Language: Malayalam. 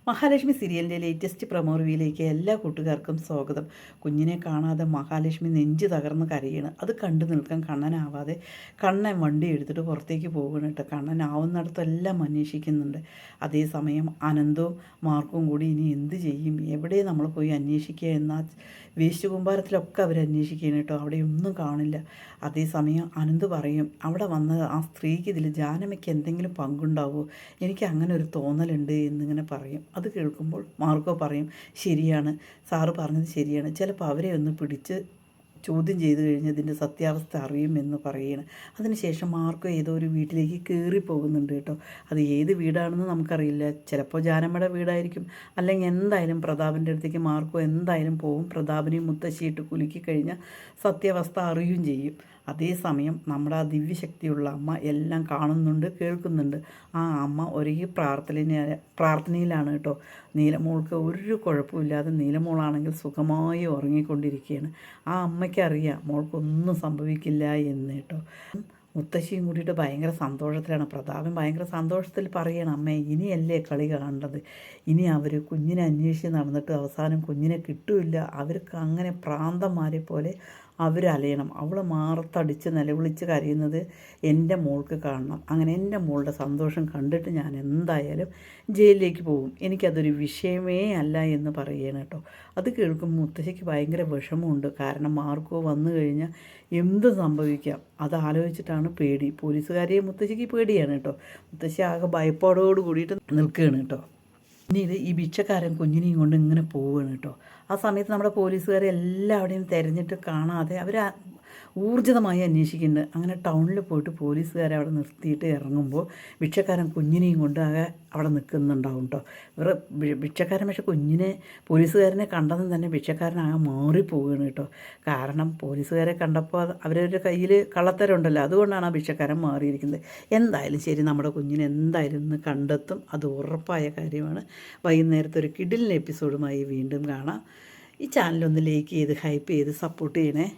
മഹാലക്ഷ്മി സീരിയലിൻ്റെ ലേറ്റസ്റ്റ് പ്രൊമോ റിവ്യൂയിലേക്ക് എല്ലാ കൂട്ടുകാർക്കും സ്വാഗതം. കുഞ്ഞിനെ കാണാതെ മഹാലക്ഷ്മി നെഞ്ച് തകർന്ന് കരയാണ്. അത് കണ്ടു നിൽക്കാൻ കണ്ണനാവാതെ കണ്ണൻ വണ്ടി എടുത്തിട്ട് പുറത്തേക്ക് പോകുകയാണ് കേട്ടോ. കണ്ണനാവുന്നിടത്തെല്ലാം അന്വേഷിക്കുന്നുണ്ട്. അതേസമയം അനന്തവും മാർക്കും കൂടി ഇനി എന്ത് ചെയ്യും, എവിടെ നമ്മൾ പോയി അന്വേഷിക്കുക എന്ന വേസ്റ്റ് കുമ്പാരത്തിലൊക്കെ അവർ അന്വേഷിക്കുകയാണ് കേട്ടോ. അവിടെ ഒന്നും കാണില്ല. അതേസമയം അനന്ത് പറയും, അവിടെ വന്ന ആ സ്ത്രീക്ക് ഇതിൽ ജാനമ്മയ്ക്ക് എന്തെങ്കിലും പങ്കുണ്ടാവുമോ, എനിക്ക് അങ്ങനെ ഒരു തോന്നലുണ്ട് എന്നിങ്ങനെ പറയും. അത് കേൾക്കുമ്പോൾ മാർക്കോ പറയും, ശരിയാണ്, സാറ് പറഞ്ഞത് ശരിയാണ്, ചിലപ്പോൾ അവരെ ഒന്ന് പിടിച്ച് ചോദ്യം ചെയ്ത് കഴിഞ്ഞ് ഇതിൻ്റെ സത്യാവസ്ഥ അറിയുമെന്ന് പറയുകയാണ്. അതിനുശേഷം മാർക്കോ ഏതോ ഒരു വീട്ടിലേക്ക് കയറി പോകുന്നുണ്ട് കേട്ടോ. അത് ഏത് വീടാണെന്ന് നമുക്കറിയില്ല. ചിലപ്പോൾ ജാനമ്മയുടെ വീടായിരിക്കും, അല്ലെങ്കിൽ എന്തായാലും പ്രതാപൻ്റെ അടുത്തേക്ക് മാർക്കോ എന്തായാലും പോകും. പ്രതാപനെയും മുത്തശ്ശിയിട്ട് കുലുക്കി കഴിഞ്ഞാൽ സത്യാവസ്ഥ അറിയുകയും ചെയ്യും. അതേസമയം നമ്മുടെ ആ ദിവ്യശക്തിയുള്ള അമ്മ എല്ലാം കാണുന്നുണ്ട്, കേൾക്കുന്നുണ്ട്. ആ അമ്മ ഒരേ പ്രാർത്ഥനയിലാണ് കേട്ടോ. നീലമോൾക്ക് ഒരു കുഴപ്പമില്ലാതെ നീലമോളാണെങ്കിൽ സുഖമായി ഉറങ്ങിക്കൊണ്ടിരിക്കുകയാണ്. ആ അമ്മയ്ക്കറിയാം മോൾക്കൊന്നും സംഭവിക്കില്ല എന്ന് കേട്ടോ. മുത്തശ്ശിയും കൂടിയിട്ട് ഭയങ്കര സന്തോഷത്തിലാണ്. പ്രതാപൻ ഭയങ്കര സന്തോഷത്തിൽ പറയണം, അമ്മേ ഇനിയല്ലേ കളി കാണേണ്ടത്, ഇനി അവർ കുഞ്ഞിനെ അന്വേഷിച്ച് നടന്നിട്ട് അവസാനം കുഞ്ഞിനെ കിട്ടില്ല, അവർക്ക് അങ്ങനെ പ്രാന്തന്മാരെ പോലെ അവരലയണം. അവൾ മാറത്തടിച്ച് നിലവിളിച്ച് കരയുന്നത് എൻ്റെ മോൾക്ക് കാണണം. അങ്ങനെ എൻ്റെ മോളുടെ സന്തോഷം കണ്ടിട്ട് ഞാൻ എന്തായാലും ജയിലിലേക്ക് പോകും, എനിക്കതൊരു വിഷയമേ അല്ല എന്ന് പറയുകയാണ് കേട്ടോ. അത് കേൾക്കുമ്പോൾ മുത്തശ്ശിക്ക് ഭയങ്കര വിഷമമുണ്ട്. കാരണം മാർക്കോ വന്നു കഴിഞ്ഞാൽ എന്ത് സംഭവിക്കാം, അത് ആലോചിച്ചിട്ടാണ് പേടി. പോലീസുകാരെയും മുത്തശ്ശിക്ക് പേടിയാണ് കേട്ടോ. മുത്തശ്ശി ആകെ ഭയപ്പാടോട് കൂടിയിട്ട് നിൽക്കുകയാണ് കേട്ടോ. പിന്നീട് ഈ ഭിക്ഷക്കാരൻ കുഞ്ഞിനെയും കൊണ്ട് ഇങ്ങനെ പോവുകയാണ് കേട്ടോ. ആ സമയത്ത് നമ്മുടെ പോലീസുകാരെ എല്ലാവരുടെയും തിരഞ്ഞിട്ട് കാണാതെ അവർ ഊർജിതമായി അന്വേഷിക്കുന്നുണ്ട്. അങ്ങനെ ടൗണിൽ പോയിട്ട് പോലീസുകാരെ അവിടെ നിർത്തിയിട്ട് ഇറങ്ങുമ്പോൾ ഭിക്ഷക്കാരൻ കുഞ്ഞിനെയും കൊണ്ട് അവിടെ നിൽക്കുന്നുണ്ടാവും കേട്ടോ. ഇവർ ഭിക്ഷക്കാരൻ പക്ഷേ കുഞ്ഞിനെ പോലീസുകാരനെ കണ്ടതും തന്നെ ഭിക്ഷക്കാരനാകെ മാറിപ്പോവുകയാണ് കേട്ടോ. കാരണം പോലീസുകാരെ കണ്ടപ്പോൾ അവരവരുടെ കയ്യിൽ കള്ളത്തരമുണ്ടല്ലോ, അതുകൊണ്ടാണ് ആ ഭിക്ഷക്കാരൻ മാറിയിരിക്കുന്നത്. എന്തായാലും ശരി, നമ്മുടെ കുഞ്ഞിനെ എന്തായാലും ഇന്ന് കണ്ടെത്തും, അത് ഉറപ്പായ കാര്യമാണ്. വൈകുന്നേരത്തെ ഒരു കിടിലൻ എപ്പിസോഡുമായി വീണ്ടും കാണാം. ഈ ചാനലൊന്ന് ലൈക്ക് ചെയ്ത് ഹൈപ്പ് ചെയ്ത് സപ്പോർട്ട് ചെയ്യണേ.